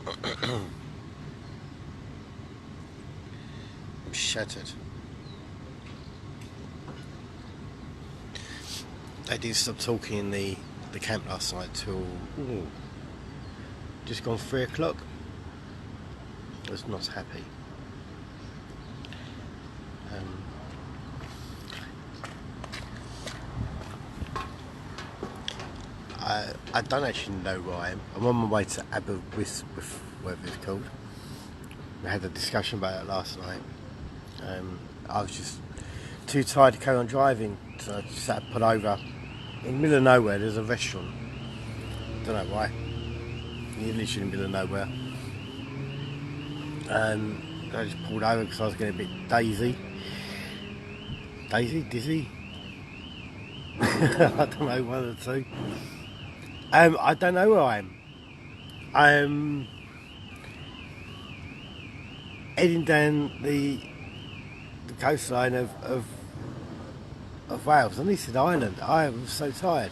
I'm shattered. They didn't stop talking in the camp last night till just gone 3 o'clock. I was not happy. I don't actually know where I am. I'm on my way to Aberystwyth, whatever it's called. We had a discussion about it last night. I was just too tired to carry on driving, so I just had to pull over. In the middle of nowhere, there's a restaurant. Don't know why. You're literally in the middle of nowhere. I just pulled over because I was getting a bit dizzy. Dizzy? I don't know, one of the two. I don't know where I am. I'm heading down the coastline of Wales. And this is Ireland. I am so tired.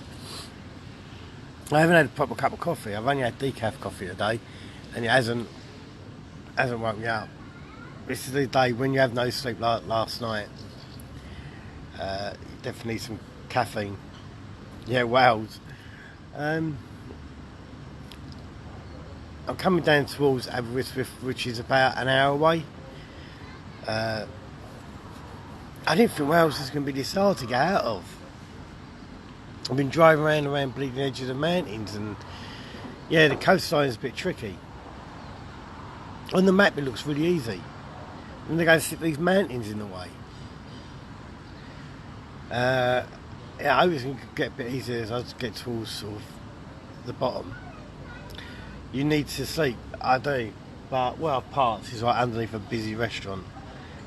I haven't had a proper cup of coffee. I've only had decaf coffee today, and it hasn't woke me up. This is the day when you have no sleep like last night. You definitely need some caffeine. Yeah, Wales. I'm coming down towards Aberystwyth, which is about an hour away. I didn't think Wales was going to be this hard to get out of. I've been driving around bleeding edge of the mountains, and yeah, the coastline is a bit tricky. On the map it looks really easy, and they're going to stick these mountains in the way. Yeah, I hope it's going to get a bit easier as I get towards sort of the bottom. You need to sleep, I do, but where I've parked is right underneath a busy restaurant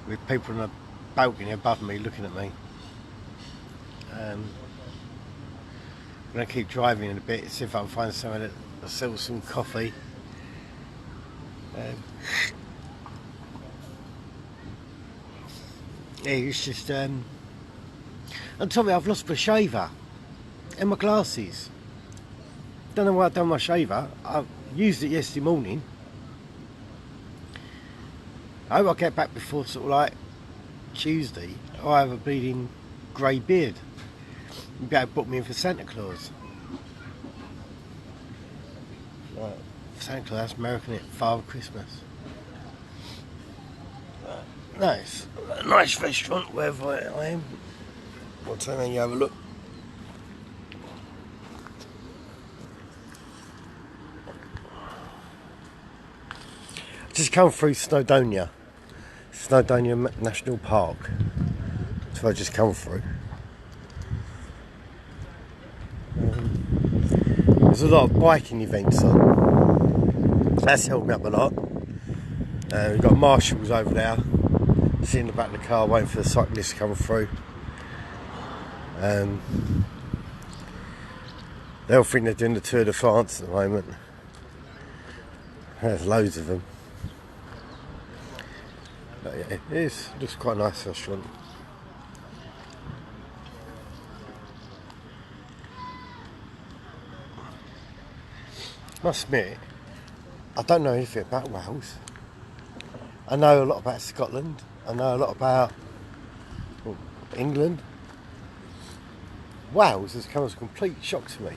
with people on a balcony above me looking at me. I'm going to keep driving in a bit, see if I can find somewhere that sells some coffee. Yeah, it's just on top of it, I've lost my shaver and my glasses. Don't know why I've done my shaver. I used it yesterday morning. I hope I get back before sort of like Tuesday. I have a bleeding grey beard. You'd be able to book me in for Santa Claus. Right. Santa Claus, that's American, it? Father Christmas. Nice. A nice restaurant wherever I am. I'll turn around and you have a look. Just come through Snowdonia National Park. That's what I just come through. There's a lot of biking events on. That's helped me up a lot. We've got marshals over there, sitting in the back of the car waiting for the cyclists to come through. They'll think they're doing the Tour de France at the moment. There's loads of them. But yeah, it looks quite a nice restaurant. Must admit, I don't know anything about Wales. I know a lot about Scotland. I know a lot about England. Wales has come as a complete shock to me.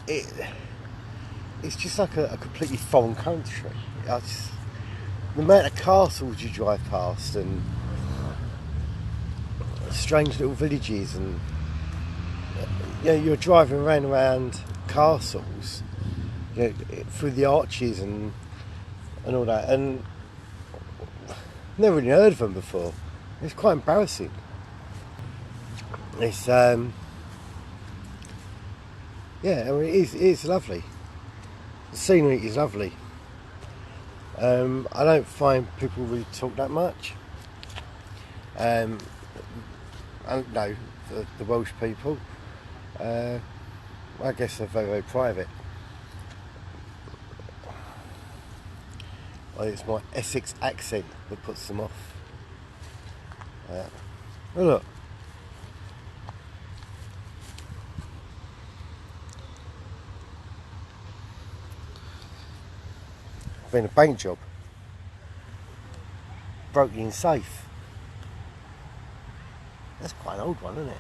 It's just like a completely foreign country. The amount of castles you drive past and strange little villages, and you know, you're driving around castles, you know, through the arches and all that, and never really heard of them before. It's quite embarrassing. It's yeah, I mean, it is lovely. The scenery is lovely. I don't find people really talk that much. I don't know, the Welsh people, I guess they're very, very private. Well, it's my Essex accent that puts them off. Oh look. been a bank job. Broke in safe. That's quite an old one, isn't it?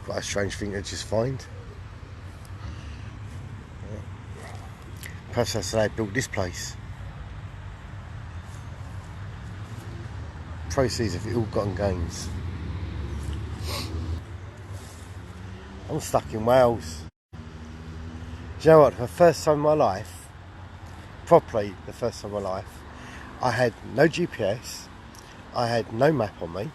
Quite a strange thing to just find. Perhaps that's how they built this place. Proceeds of ill-gotten gains. I'm stuck in Wales. Do you know what? For the first time in my life, properly the first time in my life, I had no GPS, I had no map on me.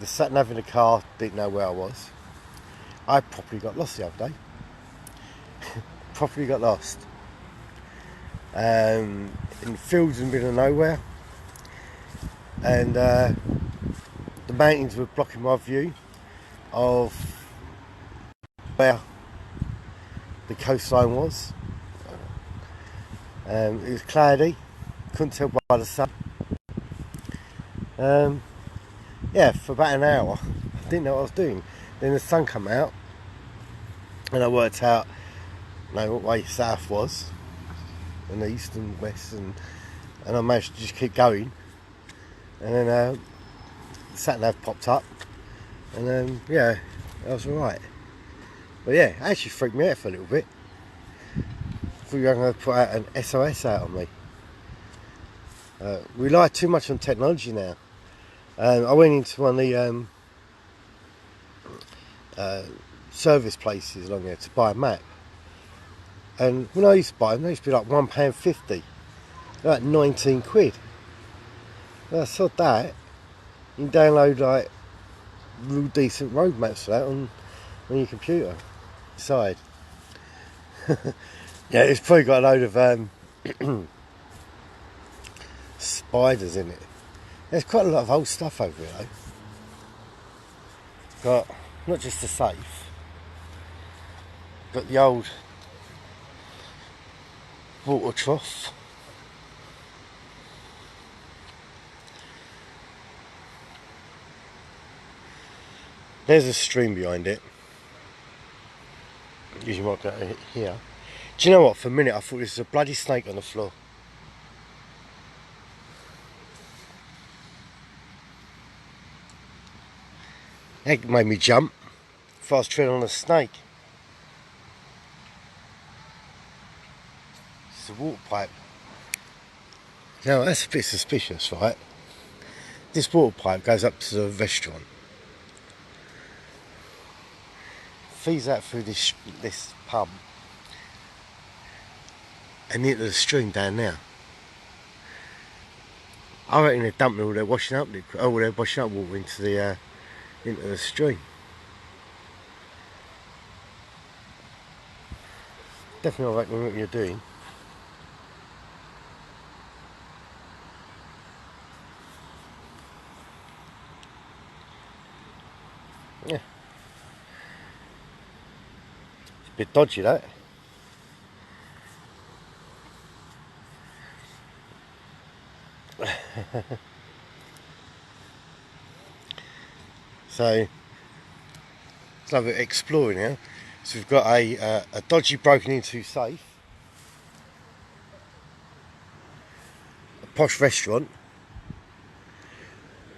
The sat-nav in the car didn't know where I was. I properly got lost the other day. Properly got lost. In fields in the middle of nowhere. And the mountains were blocking my view of where the coastline was. It was cloudy, couldn't tell by the sun. Yeah, for about an hour, I didn't know what I was doing. Then the sun came out, and I worked out, what way south was, and east and west, and I managed to just keep going. And then the sat-nav popped up, and yeah, that was alright. But yeah, it actually freaked me out for a little bit. I thought you were going to put out an SOS out on me. We rely too much on technology now. I went into one of the service places along there to buy a map. And when I used to buy them, they used to be like £1.50. Like 19 quid. Well, I saw that. You can download like real decent road maps for that on your computer. Side. Yeah, it's probably got a load of spiders in it. There's quite a lot of old stuff over here though. Got not just the safe, but the old water trough. There's a stream behind it. You might go here. Do you know what? For a minute I thought this was a bloody snake on the floor. That made me jump if I was treading on a snake. It's a water pipe. Now that's a bit suspicious, right? This water pipe goes up to the restaurant. Feeds out through this pub and into the stream down there. I reckon they're dumping all their washing up water into the stream. Definitely, I reckon what you're doing. Yeah. It's a bit dodgy, that. So let's have an exploring now. So we've got a dodgy broken into safe, a posh restaurant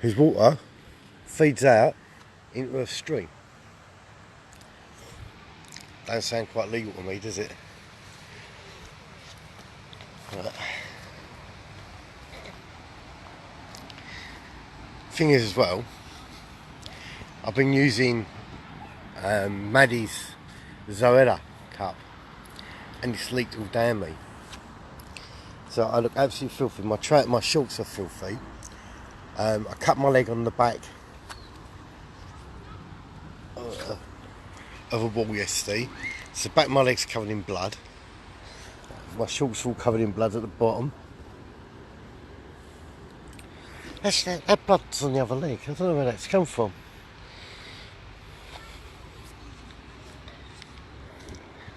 whose water feeds out into a stream. Don't sound quite legal to me, does it? Thing is as well, I've been using Maddie's Zoella cup and it's leaked all down me. So I look absolutely filthy. My shorts are filthy. I cut my leg on the back of a wall yesterday. So the back of my leg's covered in blood. My shorts are all covered in blood at the bottom. That blood's on the other leg. I don't know where that's come from.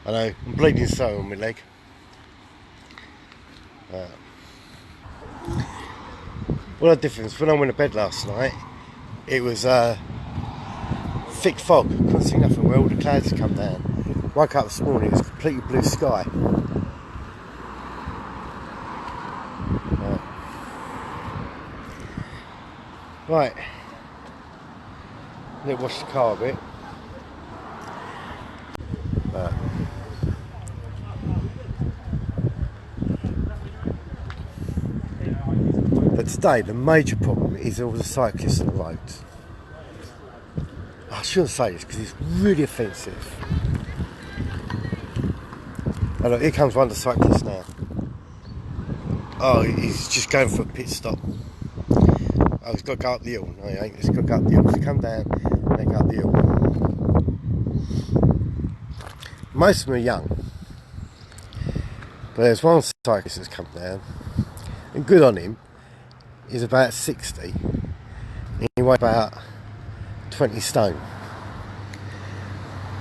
I know, I'm bleeding so on my leg. What a difference. When I went to bed last night, it was thick fog. Couldn't see nothing where all the clouds had come down. Woke up this morning, it was completely blue sky. Right. Let me wash the car a bit. But today the major problem is all the cyclists on the roads. I shouldn't say this because it's really offensive. Oh look, here comes one of the cyclists now. Oh, he's just going for a pit stop. Oh, he's got to go up the hill. No, he ain't. He's got to go up the hill. He's come down and then go up the hill. Most of them are young. But there's one cyclist that's come down. And good on him. He's about 60. And he weighs about 20 stone.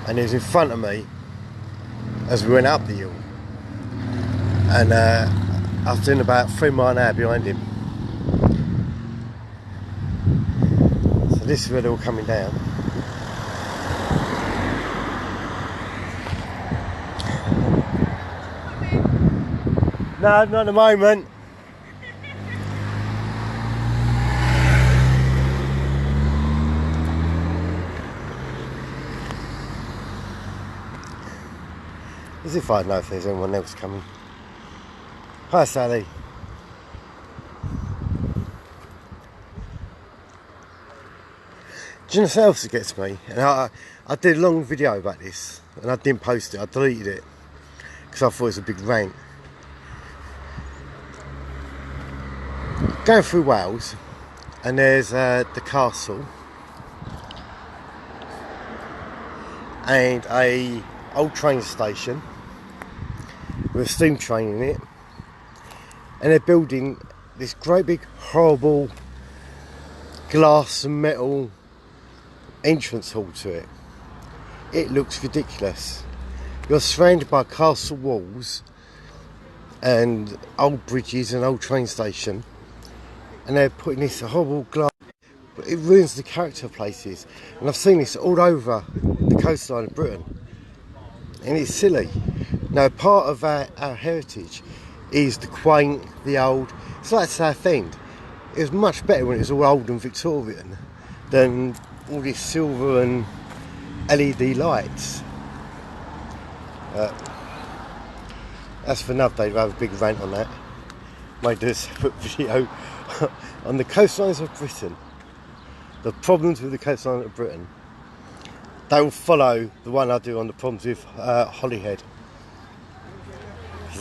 And he was in front of me as we went up the hill. And I was doing about 3 miles an hour behind him. So this is where they're all coming down. No, not at the moment. As if I know if there's anyone else coming. Hi Sally. Do you know what else that gets me? And I did a long video about this and I didn't post it, I deleted it because I thought it was a big rant. Going through Wales and there's the castle and a old train station with a steam train in it, and they're building this great big horrible glass and metal entrance hall to it. It looks ridiculous. You're surrounded by castle walls and old bridges and old train station, and they're putting this horrible glass. But it ruins the character of places, and I've seen this all over the coastline of Britain, and it's silly. Now, part of our heritage is the quaint, the old. It's like Southend. It was much better when it was all old and Victorian than all this silver and LED lights. That's for another day to have a big rant on that. Might do a separate video on the coastlines of Britain. The problems with the coastline of Britain. They will follow the one I do on the problems with Holyhead.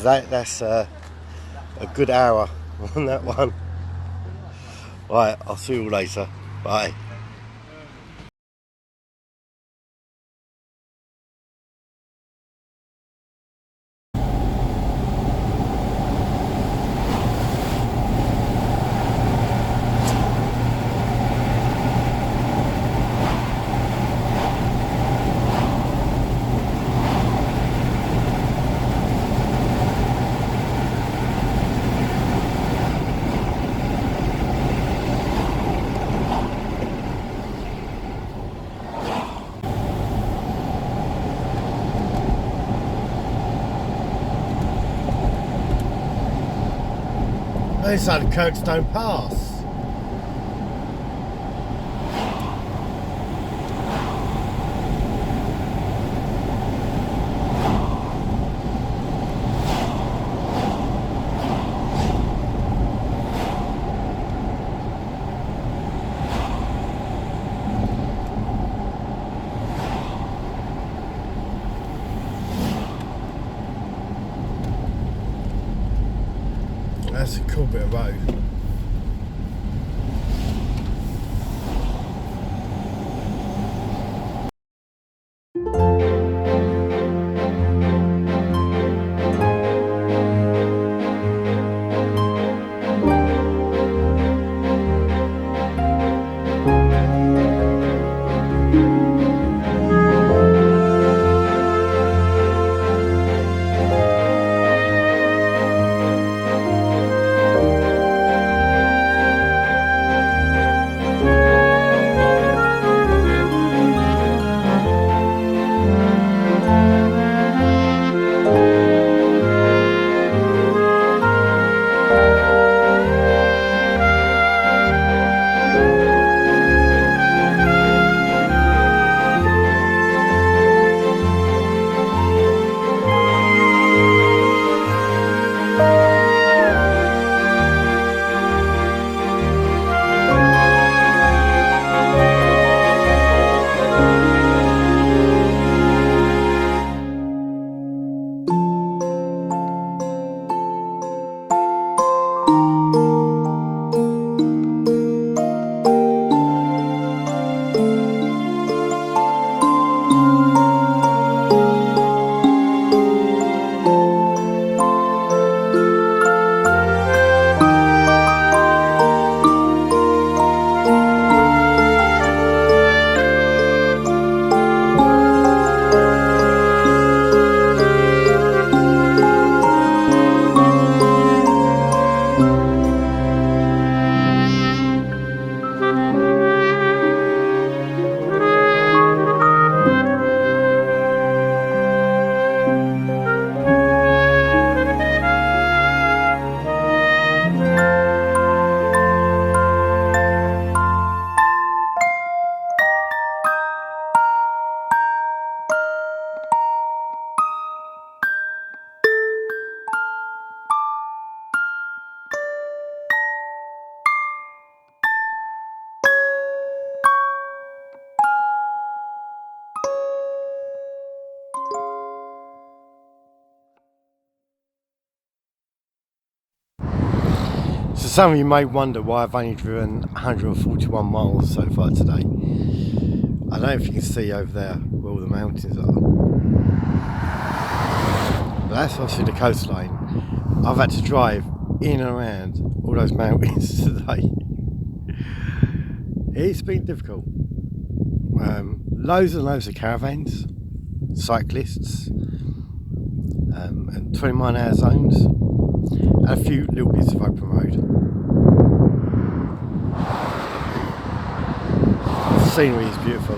That's a good hour on that one. Right, I'll see you all later. Bye. Inside the Kirkstone Pass. That's a cool bit of road. Some of you may wonder why I've only driven 141 miles so far today. I don't know if you can see over there where all the mountains are. But that's obviously the coastline. I've had to drive in and around all those mountains today. It's been difficult. Loads and loads of caravans, cyclists, and 20-mile-an-hour zones, and a few little bits of open road. The scenery is beautiful.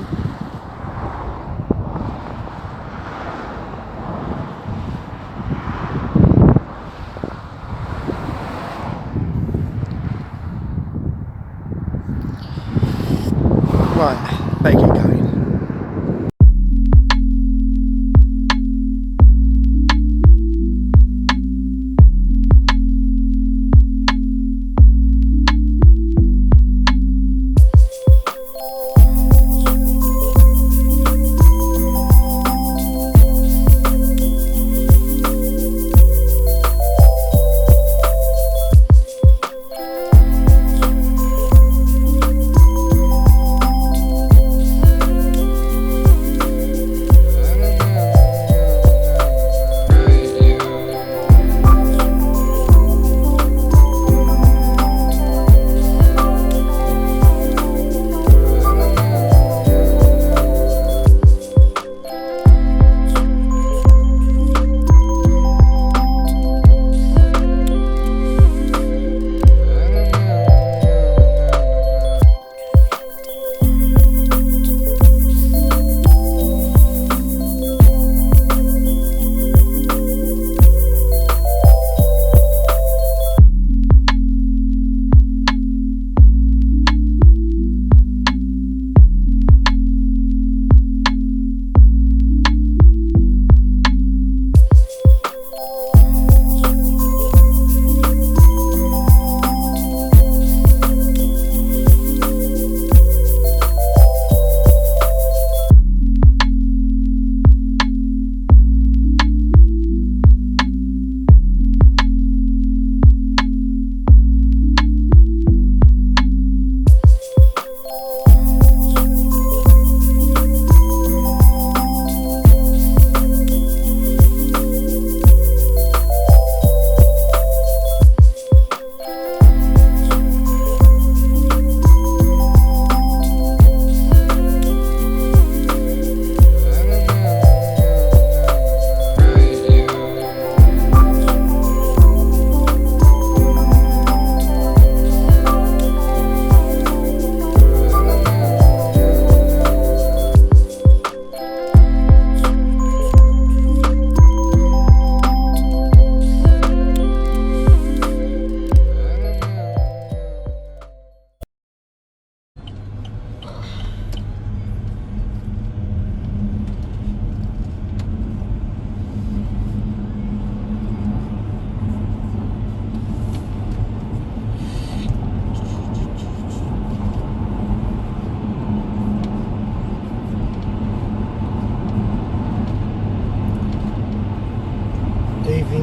Right, better get going.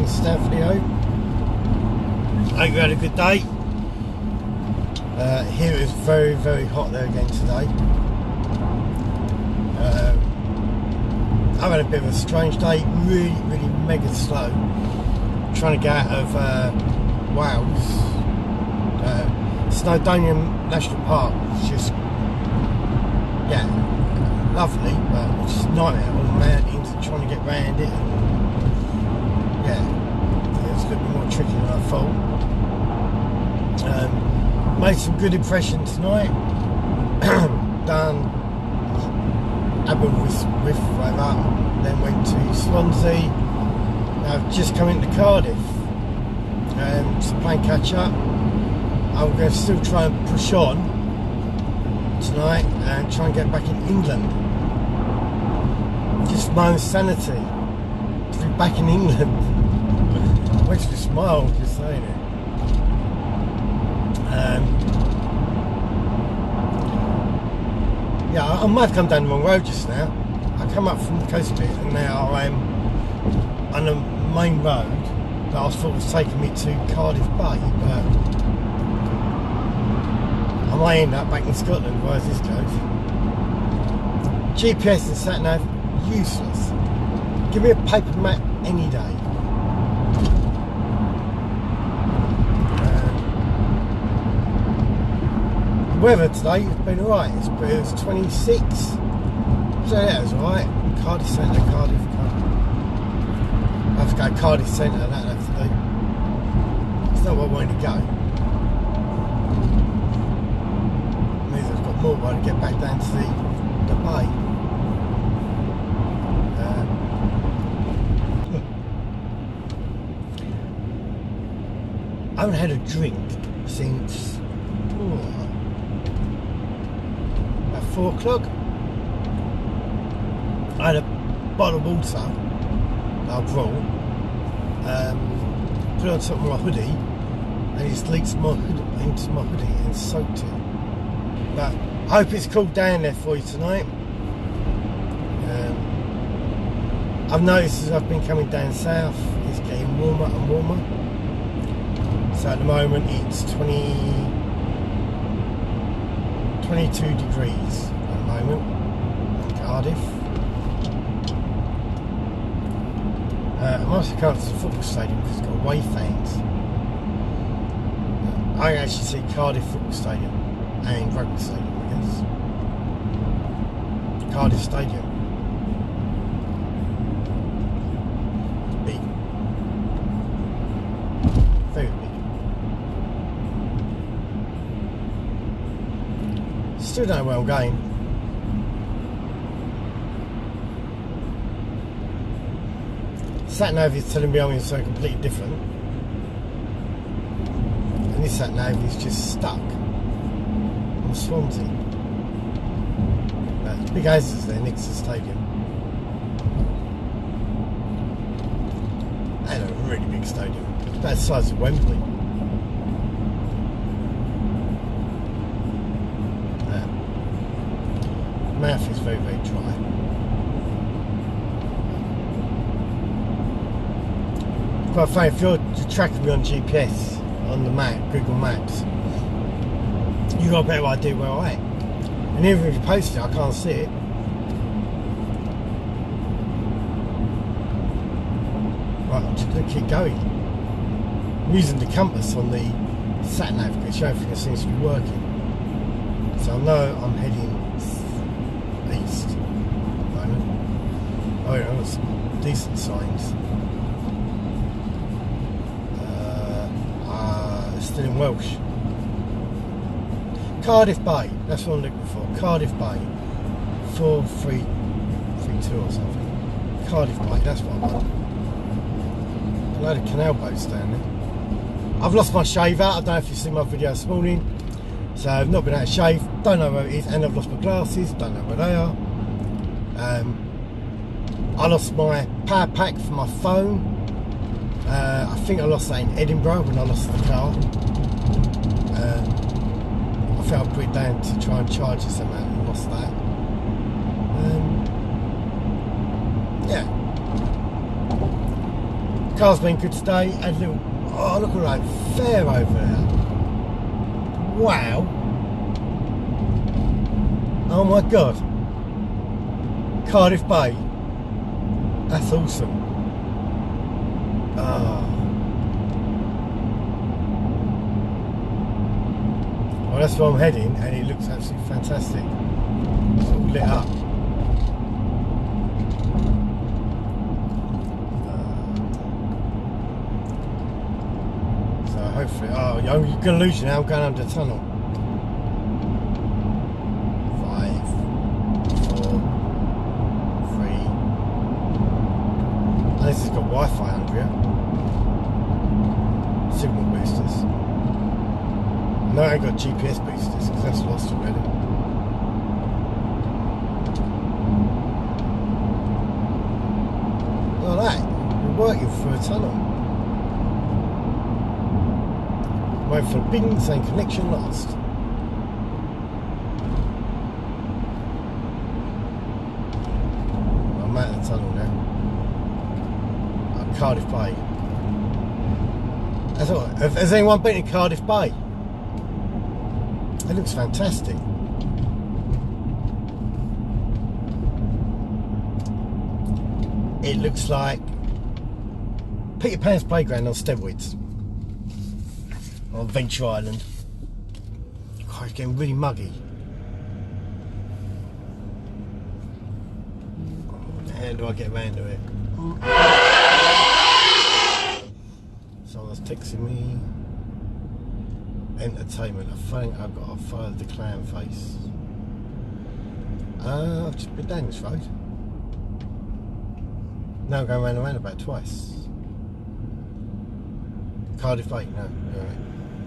Stanford. Hope you had a good day. Here it is very, very hot there again today. I've had a bit of a strange day, really, really mega slow. Trying to get out of Wales. Snowdonia National Park is just, yeah, lovely, but it's just a nightmare. All the mountains and trying to get round it. Yeah, it's going to be more tricky than I thought. Made some good impressions tonight. Done Aberystwyth River, then went to Swansea. Now I've just come into Cardiff. So playing catch up. I'm going to still try and push on tonight and try and get back in England. Just my own sanity to be back in England. Makes me smile just saying it. Yeah, I might have come down the wrong road just now. I come up from the coast bit and now I'm on the main road that I thought was taking me to Cardiff Bay, but I might end up back in Scotland, whereas this goes. GPS and sat-nav, useless. Give me a paper map any day. The weather today has been alright. It was 26. So yeah, it was alright. Cardiff Centre, Cardiff. I have to go Cardiff Centre, that'll have to do. It's not where I wanted to go. It means I've got more way to get back down to the bay. I haven't had a drink since about 4 o'clock. I had a bottle of water that I brought, put it on top of my hoodie, and it just leaked into my hoodie and soaked it. But I hope it's cooled down there for you tonight. I've noticed as I've been coming down south, it's getting warmer and warmer. So at the moment it's 22 degrees at the moment in Cardiff. I'm also coming to the football stadium because it's got away fans. I can actually see Cardiff Football Stadium and Rugby Stadium, I guess. Cardiff Stadium. Big. Very big. Still don't know where I'm going. Sat-nav is telling me I'm in something completely different. And this sat-nav is just stuck on Swansea. There's big houses there next to the stadium. And a really big stadium. It's about the size of Wembley. Mouth is very, very dry. Quite funny, if you're tracking me on GPS, on the map, Google Maps, you've got a better idea where I am. And even if you post it, I can't see it. Right, I'm just going to keep going. I'm using the compass on the sat-nav because everything seems to be working. So I know I'm heading east at the moment. Oh yeah, there's some decent signs. Still in Welsh. Cardiff Bay, that's what I'm looking for. Cardiff Bay. 4332 or something. Cardiff Bay, that's what I want. A load of canal boats down there. I've lost my shave out. I don't know if you've seen my video this morning. So I've not been able to shave. Don't know where it is. And I've lost my glasses. Don't know where they are. I lost my power pack for my phone. I think I lost that in Edinburgh when I lost the car. I think I'll put it down to try and charge it somehow and lost that. Yeah. Car's been good today. Had a little, oh look at that fair over there. Wow. Oh my god. Cardiff Bay. That's awesome. Well, that's where I'm heading, and it looks absolutely fantastic. It's all lit up. So hopefully, oh, you're going to lose you now. I'm going under the tunnel. 5, 4, 3. And this has got Wi-Fi under it. Signal boosters. No, I ain't got GPS boosters because that's lost already. Look at that, we're working through a tunnel. Waiting for a bing saying connection lost. I'm out of the tunnel now. Cardiff Bay. That's all. Has anyone been to Cardiff Bay? It looks fantastic. It looks like Peter Pan's playground on steroids on Venture Island. God, it's getting really muggy. How do I get around to it? Someone's texting me. Entertainment. I think I've got to follow the clown face. I've just been down this road. Now I'm going round and round about twice. Cardiff Bay, no, alright.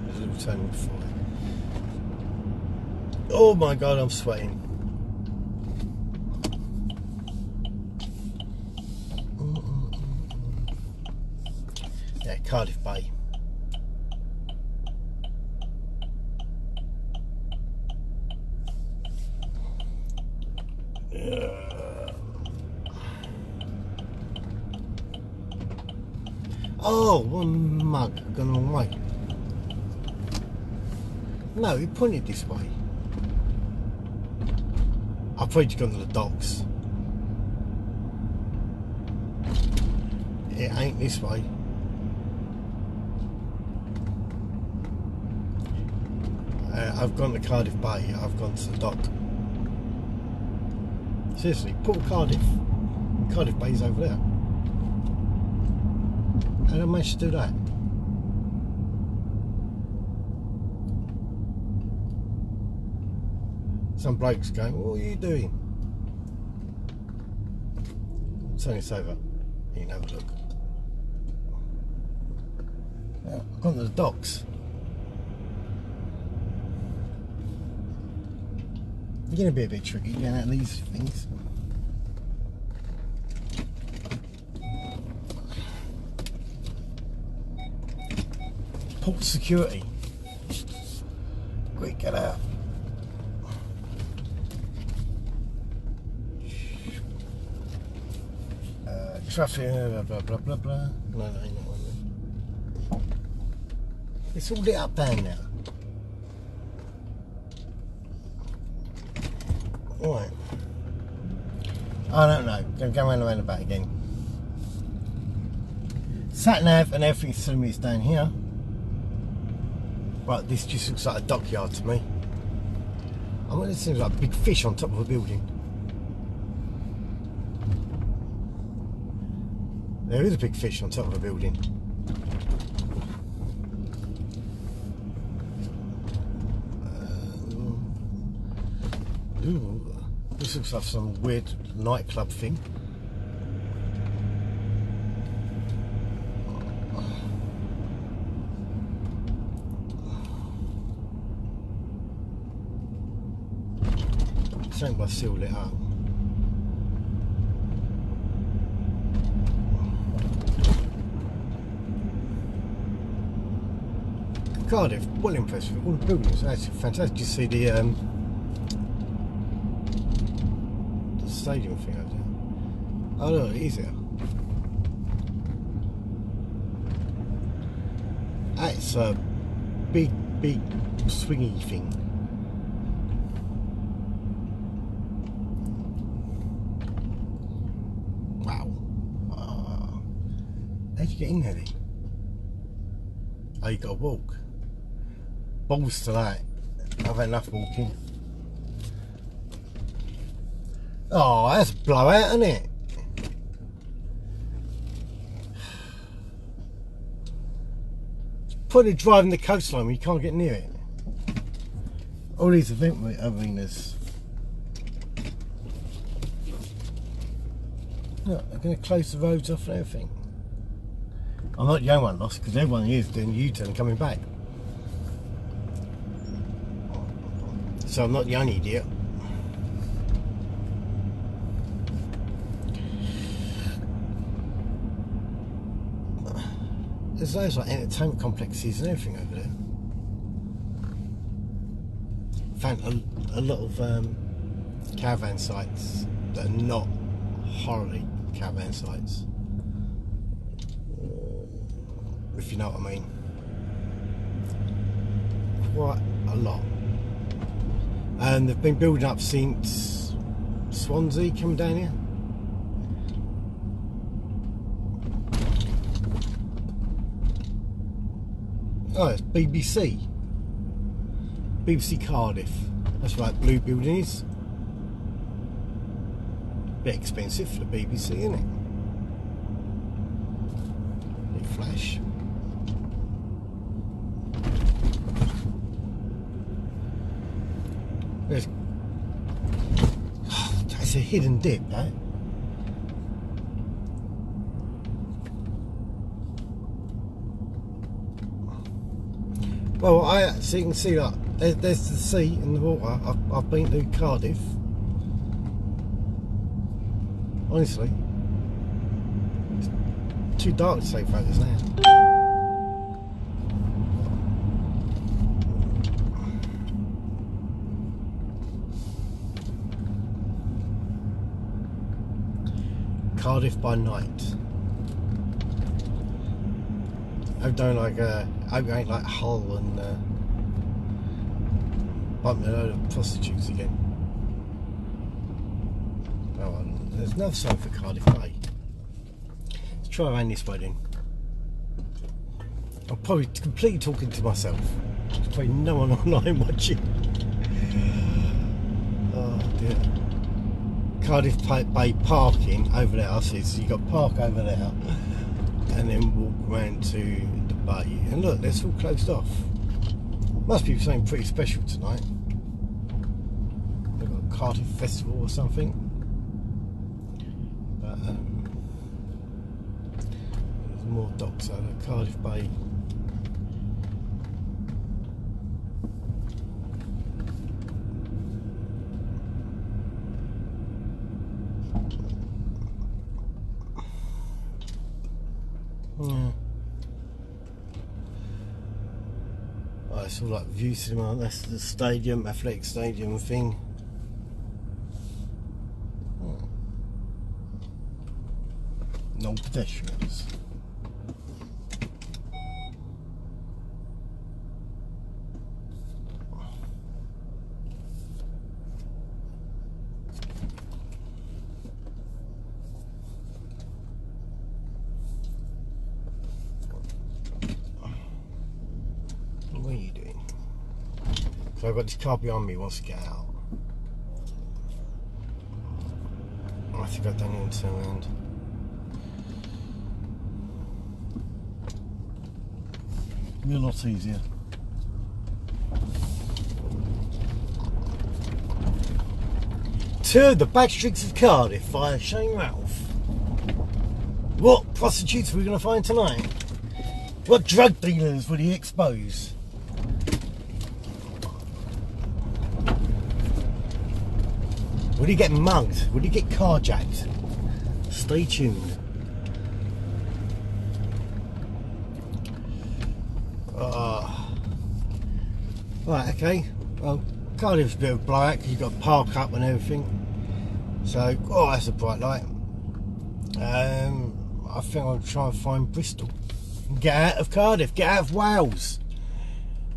There's a little turning before it. Oh my god, I'm sweating. Yeah, Cardiff Bay. Oh, one mug gone the wrong way. No, he pointed this way. I've probably just gone to the docks. It ain't this way. I've gone to Cardiff Bay, I've gone to the dock. Seriously, Port Cardiff. Cardiff Bay's over there. How did I manage to do that? Some bloke's going, what are you doing? Turn this over. You can have a look. I've gone to the docks. You're going to be a bit tricky getting out of these things. Port security. Quick, get out. Traffic, blah blah blah blah. No, ain't that one. It's all lit up down now. Alright. I don't know. Gonna go round and round about again. Sat nav and everything's telling me it's down here. Right, this just looks like a dockyard to me. I mean, it seems like a big fish on top of a building. There is a big fish on top of a building. Ooh, this looks like some weird nightclub thing. Something by seal lit up. Cardiff, well impressed with all the buildings. That's fantastic. You see the stadium thing over there. Oh no, it is there. That's a big swingy thing. Wow. How'd you get in there then? Oh, you got to walk. Balls to that. I've had enough walking. Oh, that's a blowout, isn't it? Probably driving the coastline when you can't get near it. All these event arenas. Look, they're going to close the roads off and everything. I'm not the only one lost because everyone here is doing U-turn and coming back. So I'm not the only idiot. There's loads like entertainment complexes and everything over there. Found a lot of caravan sites that are not horribly caravan sites. If you know what I mean. Quite a lot. and they've been building up since Swansea coming down here. Oh, it's BBC Cardiff. That's where that blue building is. Bit expensive for the BBC, isn't it? Bit flash. There's, that's a hidden dip, that. Well, so you can see that there's the sea and the water. I've been to Cardiff. Honestly, it's too dark to take photos now. Cardiff by night. I've done like I ain't like Hull and bumping a load of prostitutes again. Oh, well, there's another sign for Cardiff Bay. Let's try around this way then. I'm probably completely talking to myself. There's probably no one online watching. Oh dear. Cardiff Bay parking over there. I see. So you got park over there, and then walk around to the bay. And look, it's all closed off. Must be something pretty special tonight. They've got a Cardiff festival or something. But there's more docks over Cardiff Bay. Yeah. Oh, it's all like view cinema. That's the stadium, athletic stadium thing. Oh. No pedestrians. What are you doing? So I've got this car behind me, wants to get out. I think I don't need to turn around. It'll be a lot easier. Tour the back streets of Cardiff via Shane Ralph. What prostitutes are we going to find tonight? What drug dealers will he expose? Will he get mugged? Will he get carjacked? Stay tuned. Right, okay. Well, Cardiff's a bit of a blowout because you've got to park up and everything. So, oh, that's a bright light. I think I'll try and find Bristol. Get out of Cardiff, get out of Wales.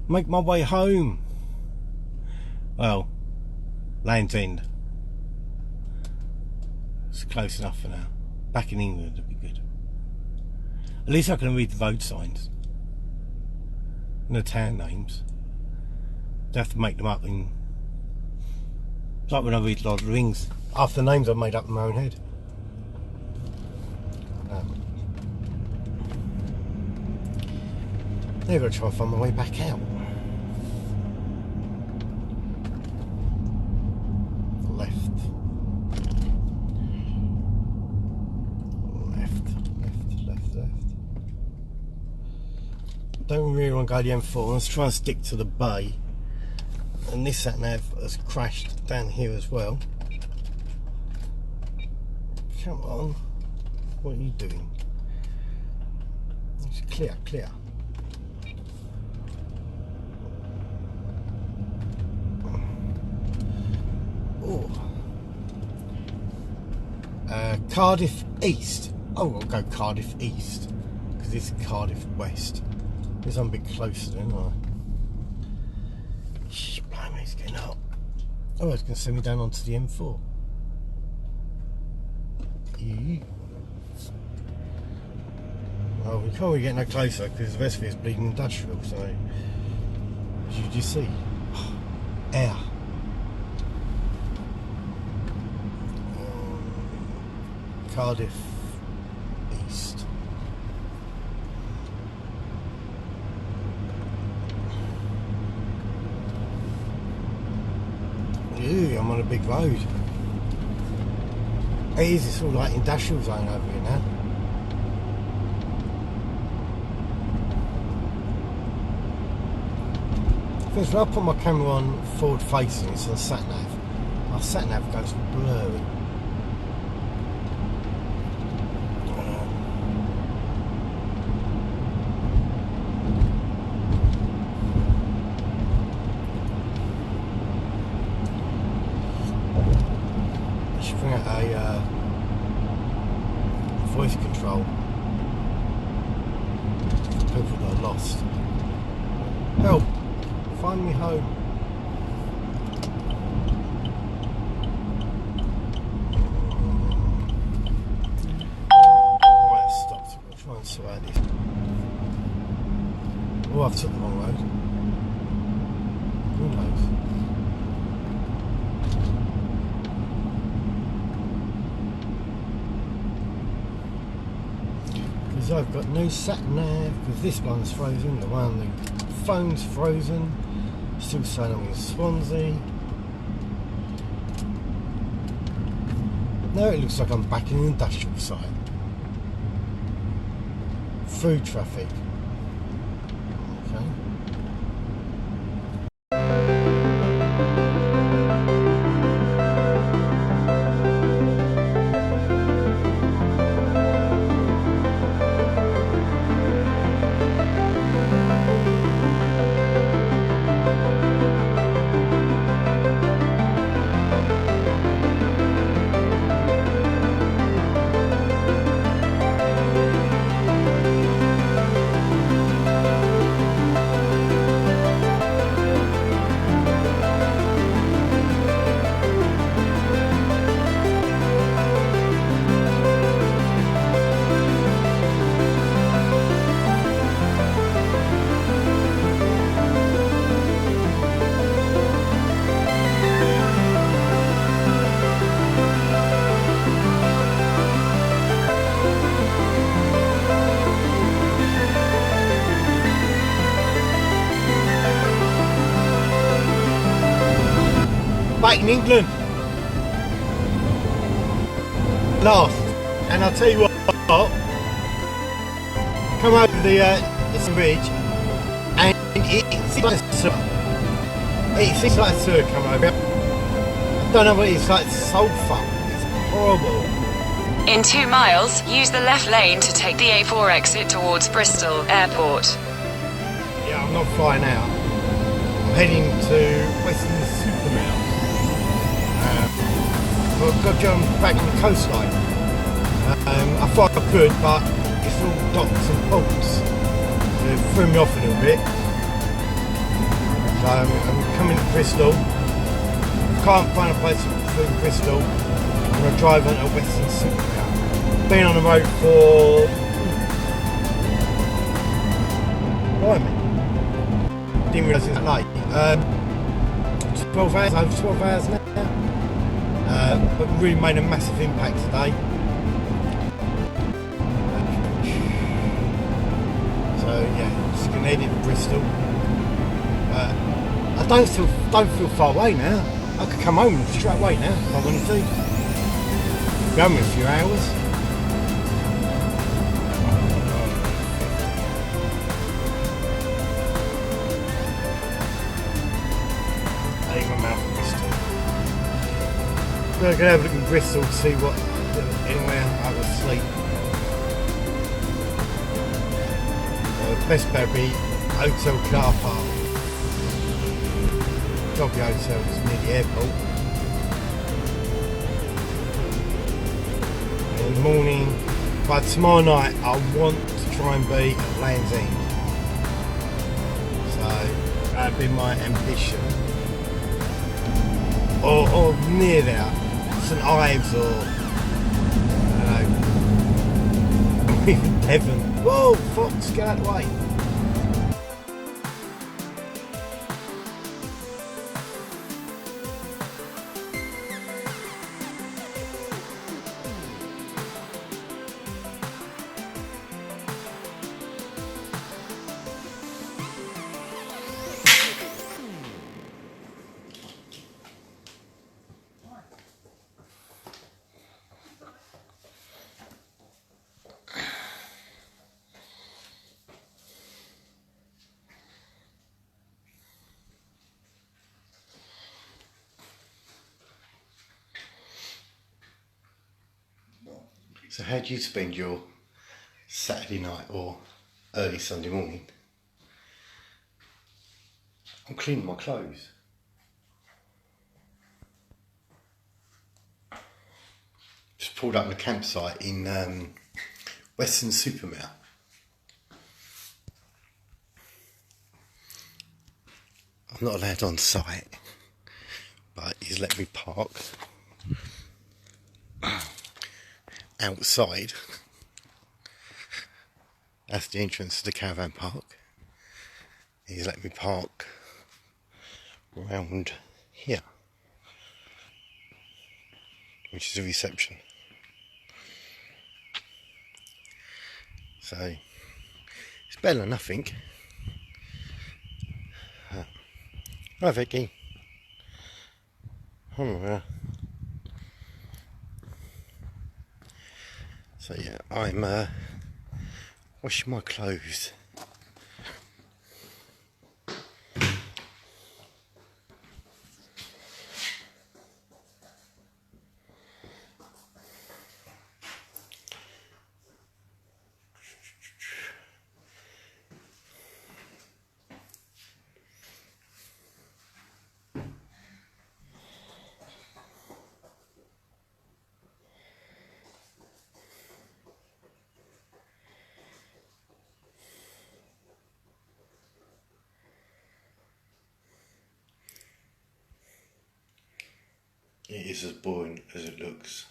Make my way home. Well, Land's End. It's close enough for now. Back in England would be good. At least I can read the road signs. And the town names. Don't have to make them up in... It's like when I read Lord of the Rings. Half the names I've made up in my own head. Now I've got to try and find my way back out. Left. Don't really want to go the M4. Let's try and stick to the bay. And this sat-nav has crashed down here as well. Come on. What are you doing? It's clear, clear. Oh. Cardiff East. Oh, I'll go Cardiff East because this is Cardiff West. This I'm a bit closer than I. Blimey, it's getting hot. Oh, it's going to send me down onto the M4. Well, we can't really get no closer because the rest of it is bleeding industrial, so as you just see, air. Cardiff East. Ew, I'm on a big road. It is, it's all like industrial zone over here now. First, when I put my camera on forward facing, it's on sat nav. My sat nav goes blurry. Bring out a voice control for people that are lost. Help! Find me home. Right, I stopped. I'll try and sort out this. Oh, I've took the wrong road. Who knows? I've got no sat nav because this one's frozen, the one on the phone's frozen, still saying I'm in Swansea. Now it looks like I'm back in an industrial site. Through traffic. Okay. Back in England last, and I'll tell you what, come over this bridge and it seems like a sewer. It seems like a sewer come over. I don't know what it's like, sulphur. It's horrible. In 2 miles, use the left lane to take the A4 exit towards Bristol Airport. Yeah, I'm not flying out. I'm heading to Western Supermare. I've got to jump back on the coastline. I thought I could, but it's all docks and ports. So it threw me off a little bit. So I'm coming to Bristol. Can't find a place through Bristol. I'm going to drive on to Western Supermare. Been on the road for... Blimey. Didn't realise it was late. 12 hours, over 12 hours now. But really made a massive impact today. So yeah, just gonna head into Bristol. I don't feel far away now. I could come home straight away now if I wanted to. Go home in a few hours. I think I'm out of Bristol. I'm going to have a look in Bristol to see what anywhere I was asleep. Best bet would be hotel car park. Doggy hotel is near the airport. And in the morning, by tomorrow night, I want to try and be at Land's End. So that'd be my ambition. or near there, St Ives or I don't know, even Devon. Whoa, fox, get out of the way. So how do you spend your Saturday night or early Sunday morning? I'm cleaning my clothes. Just pulled up in a campsite in Western Supermare. I'm not allowed on site, but he's let me park outside. That's the entrance to the caravan park. He's let me park around here, which is a reception. So it's better than nothing. Hi Vicky. Oh, so yeah, I'm washing my clothes. It is as boring as it looks.